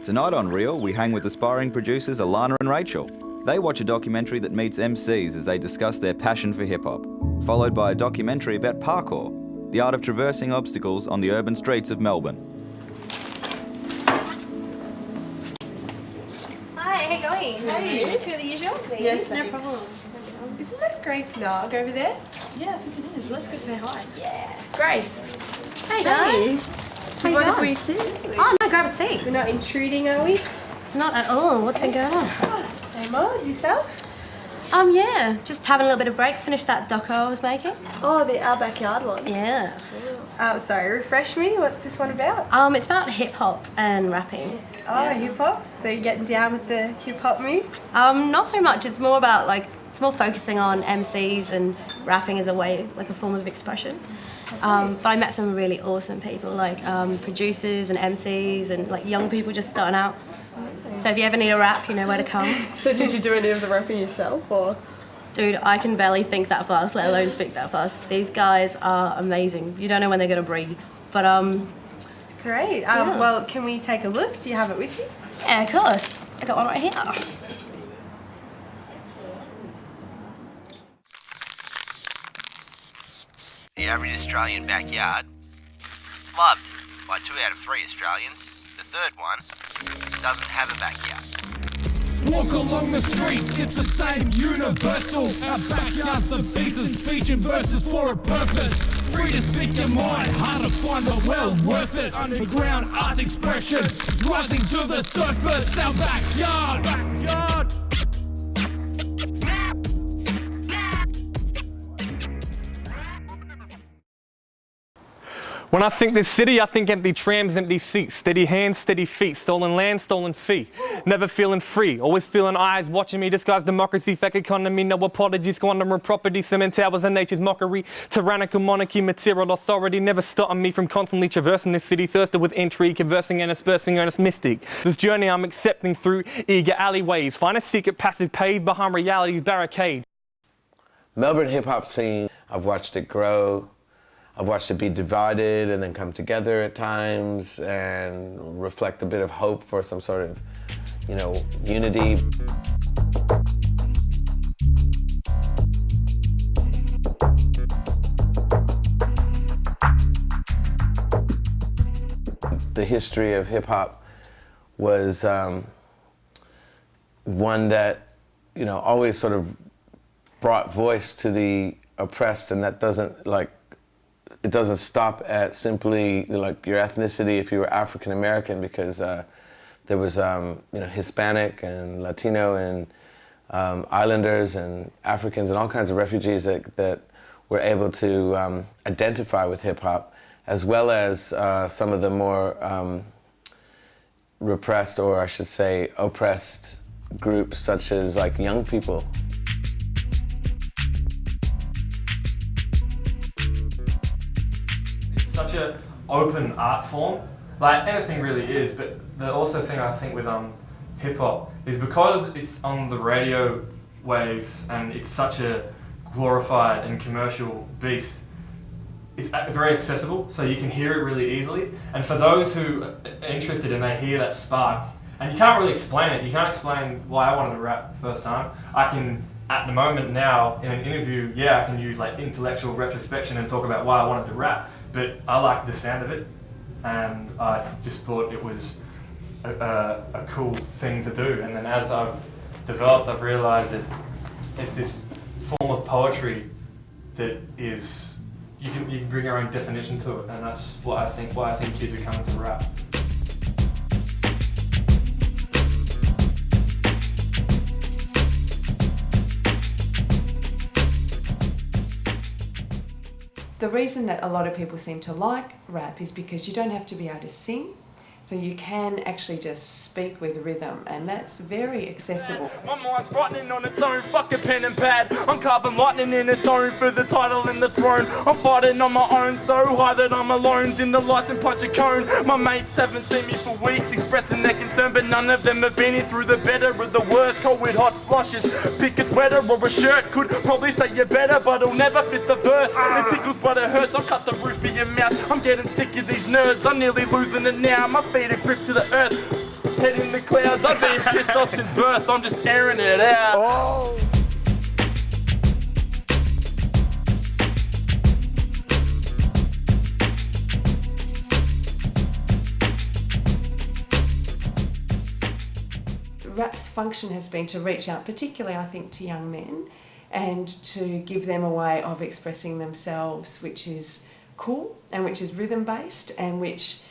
Tonight on Real, we hang with aspiring producers Alana and Rachel. They watch a documentary that meets MCs as they discuss their passion for hip-hop, followed by a documentary about parkour, the art of traversing obstacles on the urban streets of Melbourne. Hi, how you going? How are you? Two of the usual, please. Yes, no thanks. problem. Isn't that Grace Narg over there? Yeah, I think it is. Let's go say hi. Yeah. Grace, Hey guys. do you How you mind if going? we sit? Oh no, grab a seat. We're not intruding, are we? Not at all. What's been going on? Same old. Yourself? Yeah, just having a little bit of break. Finished that doco I was making. Oh, the Our Backyard one. Yes. Sorry, refresh me. What's this one about? It's about hip hop and rapping. Oh, hip hop. So you're getting down with the hip hop moves? Not so much. It's more about it's more focusing on MCs and rapping as a way, like a form of expression. But I met some really awesome people, like producers and MCs and like young people just starting out. So if you ever need a rap, you know where to come. So did you do any of the rapping yourself, or? Dude, I can barely think that fast, let alone speak that fast. These guys are amazing. You don't know when they're gonna breathe. But It's great. Well, can we take a look? Do you have it with you? yeah, of course. I got one right here. The average Australian backyard, loved by 2 out of 3 Australians. The third one doesn't have a backyard. Walk along the streets, it's the same universal. Our backyard's the beats and speech and verses for a purpose. Free to speak your mind, hard to find but well worth it. Underground arts expression, rising to the surface. Our backyard. When I think this city, I think empty trams, empty seats, steady hands, steady feet, stolen land, stolen fee. Never feeling free, always feeling eyes watching me. Disguised democracy, fake economy, no apologies, squandering property, cement towers and nature's mockery. Tyrannical monarchy, material authority, never stopping me from constantly traversing this city, thirsted with intrigue, conversing and aspersing earnest mystic. This journey I'm accepting through eager alleyways, find a secret passive pave behind reality's barricade. Melbourne hip-hop scene, I've watched it grow. I've watched it be divided and then come together at times and reflect a bit of hope for some sort of, unity. The history of hip-hop was one that, always sort of brought voice to the oppressed, and that doesn't, it doesn't stop at simply your ethnicity if you were African American, because there was Hispanic and Latino and Islanders and Africans and all kinds of refugees that were able to identify with hip hop, as well as some of the more repressed, or I should say oppressed groups, such as young people. Such an open art form, like anything really is, but the also thing I think with hip hop is because it's on the radio waves and it's such a glorified and commercial beast, it's very accessible, so you can hear it really easily. And for those who are interested and they hear that spark, and you can't really explain it, you can't explain why I wanted to rap first time. I can, at the moment now, in an interview, I can use intellectual retrospection and talk about why I wanted to rap. But I liked the sound of it, and I just thought it was a cool thing to do. And then as I've developed, I've realised that it's this form of poetry that is, you can bring your own definition to it, and that's why I think kids are coming to rap. The reason that a lot of people seem to like rap is because you don't have to be able to sing, so you can actually just speak with rhythm, and that's very accessible. My mind's writing on its own, fucking pen and pad. I'm carving lightning in a stone for the title and the throne. I'm fighting on my own, so high that I'm alone. Dim the lights and punch a cone. My mates haven't seen me for weeks, expressing their concern, but none of them have been here through the better or the worst. Cold with hot flushes. Pick a sweater or a shirt, could probably say you're better, but it'll never fit the verse. It tickles but it hurts, I'll cut the roof of your mouth. I'm getting sick of these nerds, I'm nearly losing it now. My feet are gripped to the earth. Head in the clouds, I've been pissed off since birth, I'm just airing it out. Rap's function has been to reach out, particularly I think to young men, and to give them a way of expressing themselves which is cool and which is rhythm based and which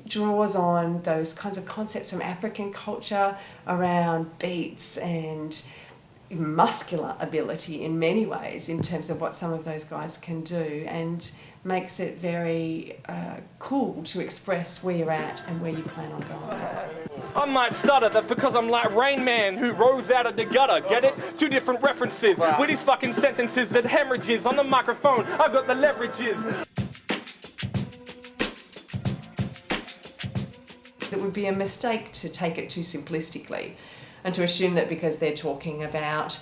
draws on those kinds of concepts from African culture around beats and muscular ability in many ways in terms of what some of those guys can do, and makes it very cool to express where you're at and where you plan on going. I might stutter, that's because I'm like Rain Man who rose out of the gutter, get it? Two different references with these fucking sentences that hemorrhages on the microphone, I've got the leverages. It would be a mistake to take it too simplistically and to assume that because they're talking about,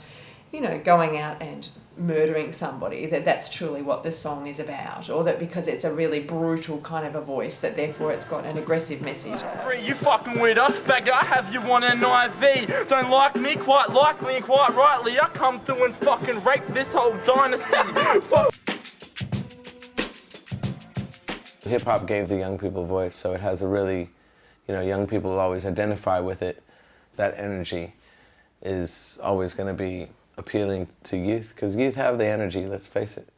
you know, going out and murdering somebody, that that's truly what this song is about, or that because it's a really brutal kind of a voice that therefore it's got an aggressive message. You fucking with us, beggar, I have you on an IV. Don't like me quite likely and quite rightly, I come through and fucking rape this whole dynasty. Hip hop gave the young people a voice, so it has a really, you know, young people always identify with it. That energy is always going to be appealing to youth, because youth have the energy, let's face it.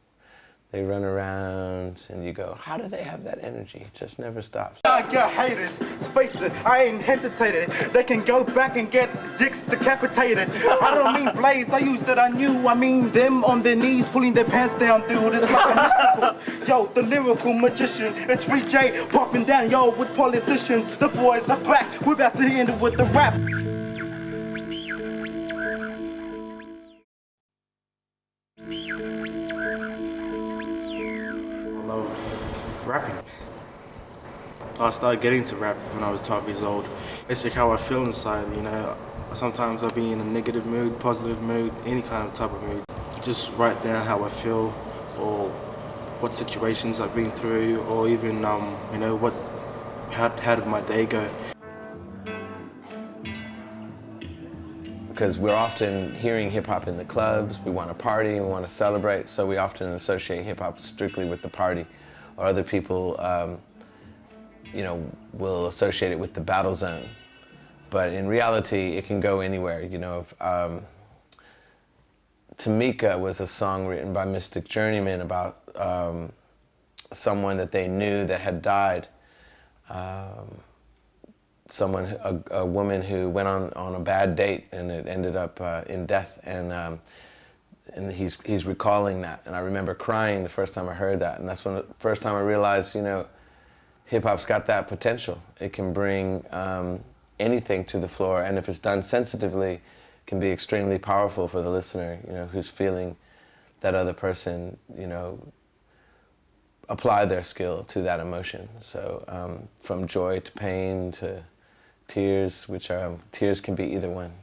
They run around and you go, how do they have that energy? It just never stops. I got haters, face it, I ain't hesitated. They can go back and get dicks decapitated. I don't mean blades, I used that I knew. I mean them on their knees, pulling their pants down, dude. It's like a mystical. Yo, the lyrical magician. It's Free J popping down, yo, with politicians. The boys are back, we're about to end it with the rap. Rapping. I started getting to rap when I was 12 years old. It's like how I feel inside, you know. Sometimes I'll be in a negative mood, positive mood, any kind of type of mood. Just write down how I feel, or what situations I've been through, or even, you know, how did my day go. Because we're often hearing hip-hop in the clubs, we want to party, we want to celebrate, so we often associate hip-hop strictly with the party. Or other people, you know, will associate it with the battle zone. But in reality, it can go anywhere, you know. Tamika was a song written by Mystic Journeyman about someone that they knew that had died. A woman who went on a bad date and it ended up in death, and he's recalling that, and I remember crying the first time I heard that, and that's when the first time I realized, you know, hip-hop's got that potential. It can bring anything to the floor, and if it's done sensitively, it can be extremely powerful for the listener, you know, who's feeling that other person, you know, apply their skill to that emotion. So from joy to pain to tears, which tears can be either one.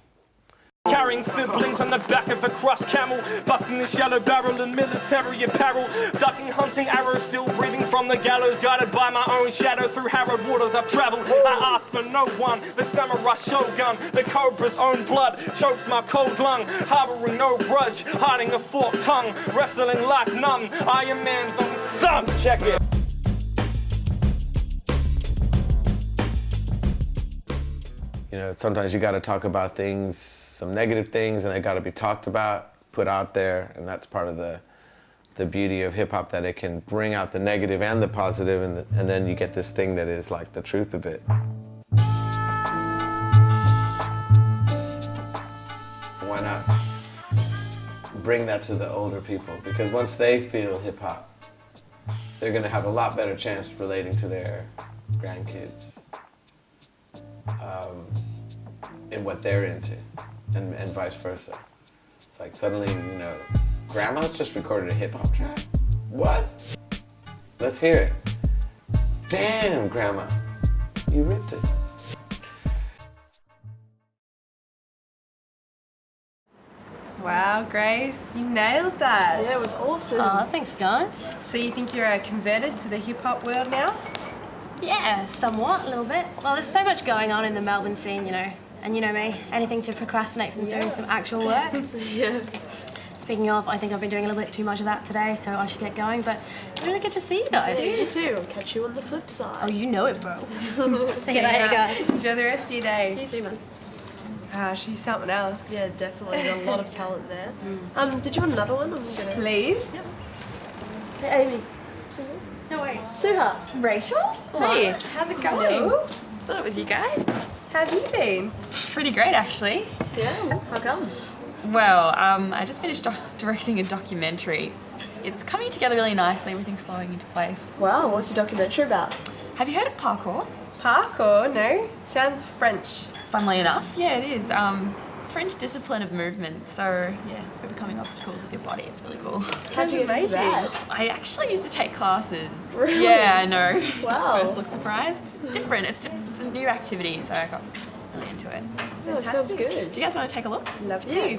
Carrying siblings on the back of a crushed camel, busting the shallow barrel in military apparel, ducking hunting arrows, still breathing from the gallows, guided by my own shadow through harrowed waters I've traveled. I ask for no one, the samurai shogun, the cobra's own blood chokes my cold lung, harboring no grudge, hiding a forked tongue, wrestling life numb, Iron Man's own son. Check it. You know, sometimes you got to talk about things, some negative things, and they got to be talked about, put out there, and that's part of the beauty of hip-hop, that it can bring out the negative and the positive, and then you get this thing that is like the truth of it. Why not bring that to the older people? Because once they feel hip-hop, they're going to have a lot better chance relating to their grandkids. In what they're into, and vice versa. It's like suddenly, you know, grandma's just recorded a hip-hop track? What? Let's hear it. Damn, grandma, you ripped it. Wow, Grace, you nailed that. Yeah, it was awesome. Oh, thanks, guys. So you think you're converted to the hip hop world now? Yeah, somewhat, a little bit. Well, there's so much going on in the Melbourne scene, you know, and you know me, anything to procrastinate from doing some actual work. Yeah. Speaking of, I think I've been doing a little bit too much of that today, so I should get going, but it's really good to see you guys. See you too. I'll catch you on the flip side. Oh, you know it, bro. See you later, guys. Enjoy the rest of your day. You too, man. She's something else. Yeah, definitely. There's a lot of talent there. Did you want another one? I'm gonna... Please. Yep. Hey, Amy. No worries. Suha. Rachel? Hey. How's it going? Hello. Thought it was you guys. How have you been? Pretty great, actually. Yeah. How come? Well, I just finished directing a documentary. It's coming together really nicely. Everything's falling into place. Wow. What's your documentary about? Have you heard of parkour? Parkour? No. Sounds French. Funnily enough, yeah, it is. French discipline of movement. So, yeah, overcoming obstacles with your body. It's really cool. How'd you get into that? I actually used to take classes. Really? Yeah, I know. Wow. First look surprised. It's different. It's a new activity, so I got really into it. Yeah, that sounds good. Do you guys want to take a look? Love to. Yeah.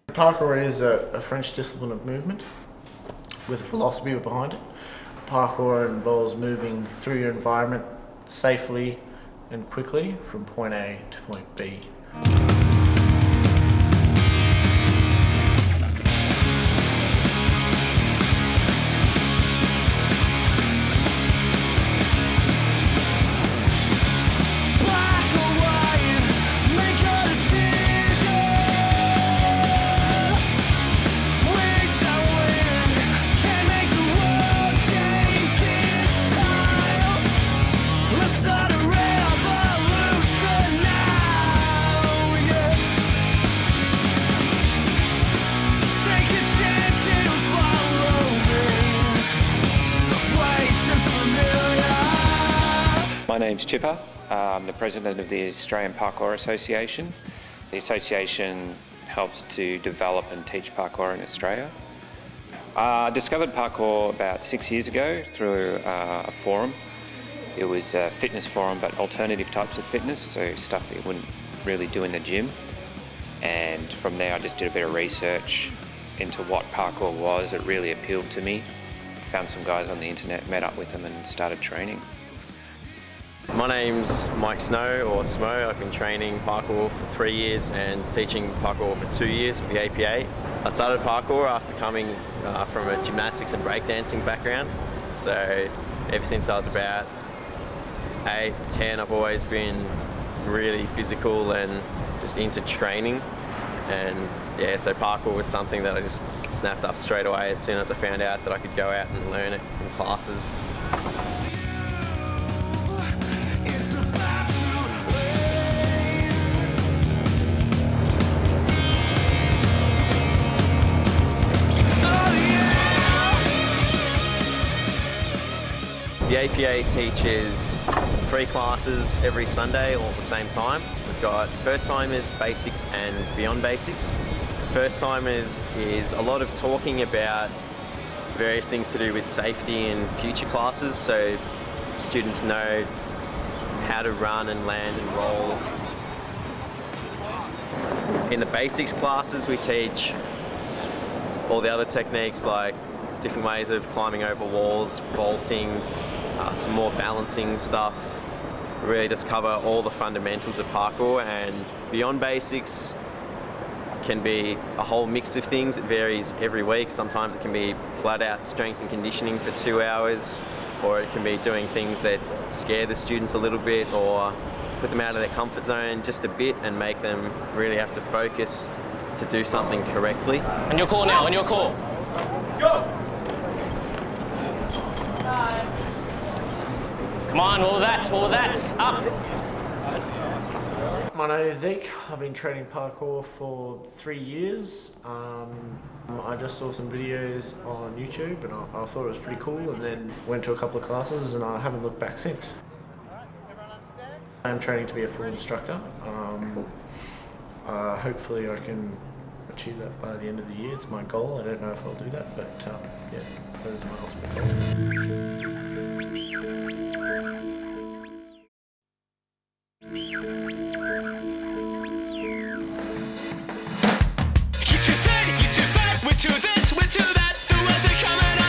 Parkour is a French discipline of movement with a philosophy behind it. Parkour involves moving through your environment safely and quickly from point A to point B. My name's Chipper. I'm the president of the Australian Parkour Association. The association helps to develop and teach parkour in Australia. I discovered parkour about 6 years ago through a forum. It was a fitness forum, but alternative types of fitness, so stuff that you wouldn't really do in the gym. And from there I just did a bit of research into what parkour was. It really appealed to me. Found some guys on the internet, met up with them and started training. My name's Mike Snow, or Smo. I've been training parkour for 3 years and teaching parkour for 2 years with the APA. I started parkour after coming from a gymnastics and breakdancing background. So ever since I was about 8, 10, I've always been really physical and just into training. And yeah, so parkour was something that I just snapped up straight away as soon as I found out that I could go out and learn it from classes. The APA teaches 3 classes every Sunday, all at the same time. We've got first timers, basics and beyond basics. First timers is a lot of talking about various things to do with safety in future classes, so students know how to run and land and roll. In the basics classes we teach all the other techniques like different ways of climbing over walls, vaulting, some more balancing stuff. We really just cover all the fundamentals of parkour, and beyond basics can be a whole mix of things. It varies every week. Sometimes it can be flat out strength and conditioning for 2 hours, or it can be doing things that scare the students a little bit or put them out of their comfort zone just a bit and make them really have to focus to do something correctly. On your call now, on your call. Go! Come on, all that, up. My name is Zeke. I've been training parkour for 3 years. I just saw some videos on YouTube and I thought it was pretty cool, and then went to a couple of classes and I haven't looked back since. I'm training to be a full instructor. Hopefully I can achieve that by the end of the year. It's my goal. I don't know if I'll do that, but yeah, that is my ultimate goal. We're too this, we're too that, the words are coming out.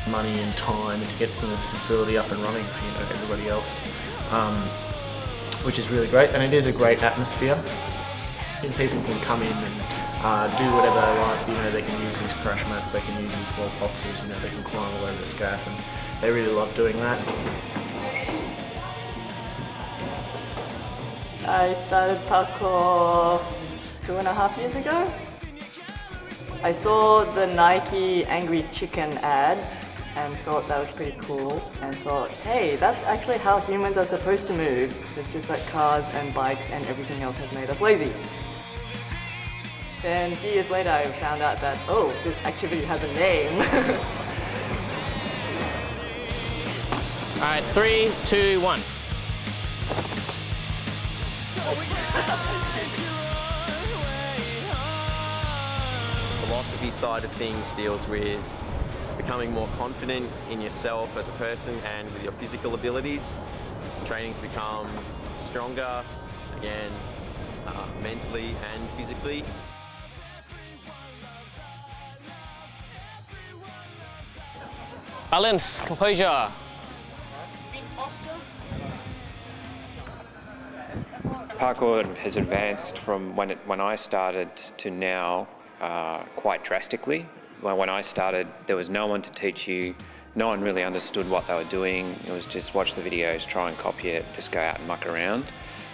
money and time and to get this facility up and running for everybody else, which is really great. And it is a great atmosphere. And people can come in and do whatever they like. They can use these crash mats, they can use these wall boxes, they can climb all over the scaff, and they really love doing that. I started parkour 2.5 years ago. I saw the Nike Angry Chicken ad and thought that was pretty cool and thought, hey, that's actually how humans are supposed to move. It's just like cars and bikes and everything else has made us lazy. Then a few years later I found out that, oh, this activity has a name. All right, 3, 2, 1. Philosophy side of things deals with becoming more confident in yourself as a person and with your physical abilities. Training to become stronger, again, mentally and physically. Balance, composure. Parkour has advanced from when I started to now quite drastically. When I started, there was no one to teach you. No one really understood what they were doing. It was just watch the videos, try and copy it, just go out and muck around.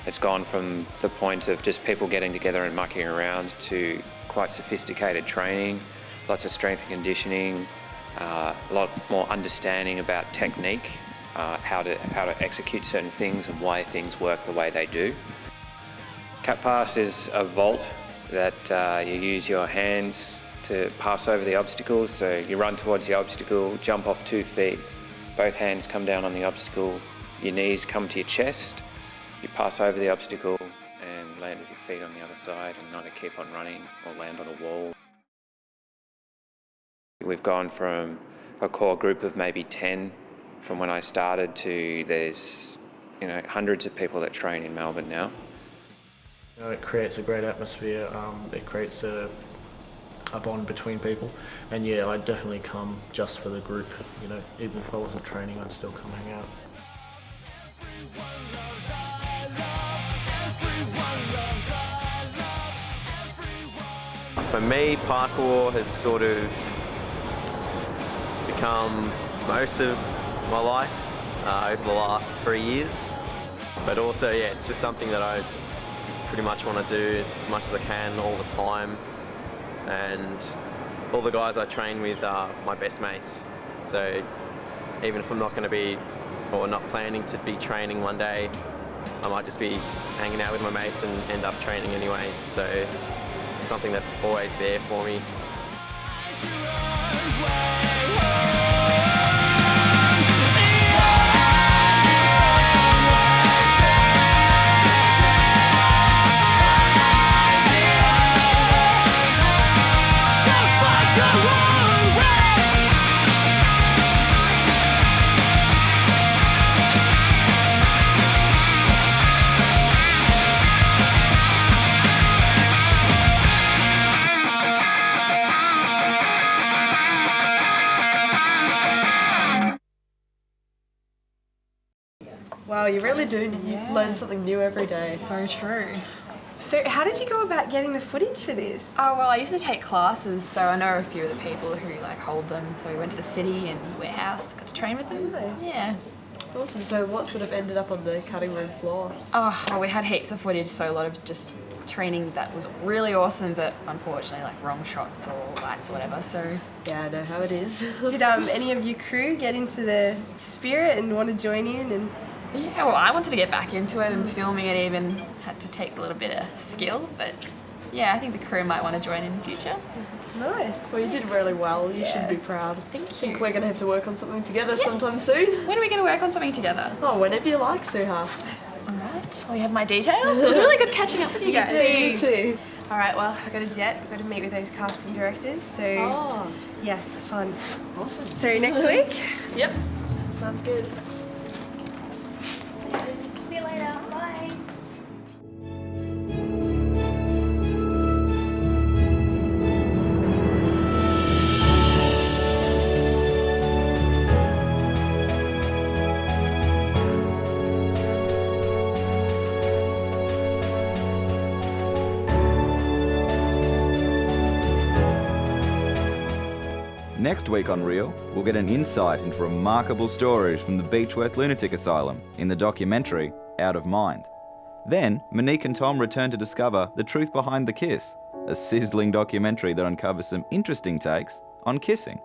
It's gone from the point of just people getting together and mucking around to quite sophisticated training, lots of strength and conditioning, a lot more understanding about technique, how to execute certain things and why things work the way they do. Cat pass is a vault that you use your hands to pass over the obstacle. So you run towards the obstacle, jump off 2 feet, both hands come down on the obstacle, your knees come to your chest, you pass over the obstacle and land with your feet on the other side and either keep on running or land on a wall. We've gone from a core group of maybe 10 from when I started to there's hundreds of people that train in Melbourne now. It creates a great atmosphere, it creates a bond between people, and yeah, I'd definitely come just for the group, even if I wasn't training, I'd still come hang out. For me, parkour has sort of become most of my life over the last 3 years, but also, yeah, it's just something that I pretty much want to do as much as I can all the time, and all the guys I train with are my best mates, so even if I'm not going to be or not planning to be training one day, I might just be hanging out with my mates and end up training anyway, so it's something that's always there for me. Wow, you really do. You learn something new every day. So true. So how did you go about getting the footage for this? Oh, well, I used to take classes, so I know a few of the people who hold them. So we went to the city and warehouse, got to train with them. Nice. Yeah. Awesome. So what sort of ended up on the cutting room floor? Oh, well, we had heaps of footage, so a lot of just training that was really awesome, but unfortunately, wrong shots or lights or whatever. So yeah, I know how it is. Did any of your crew get into the spirit and want to join in? And yeah, well, I wanted to get back into it, and filming it even had to take a little bit of skill, but yeah, I think the crew might want to join in future. Nice. Well, you did really well. You should be proud. Thank you. I think we're going to have to work on something together sometime soon. When are we going to work on something together? Oh, whenever you like, Suha. All right. Well, you have my details. It was really good catching up with you guys. You too. All right, well, I've got a jet. I've got to meet with those casting directors, so yes, fun. Awesome. So next week? Yep. Sounds good. See you later. Bye. Next week on Real, we'll get an insight into remarkable stories from the Beechworth Lunatic Asylum in the documentary Out of Mind. Then, Monique and Tom return to discover the truth behind the kiss, a sizzling documentary that uncovers some interesting takes on kissing.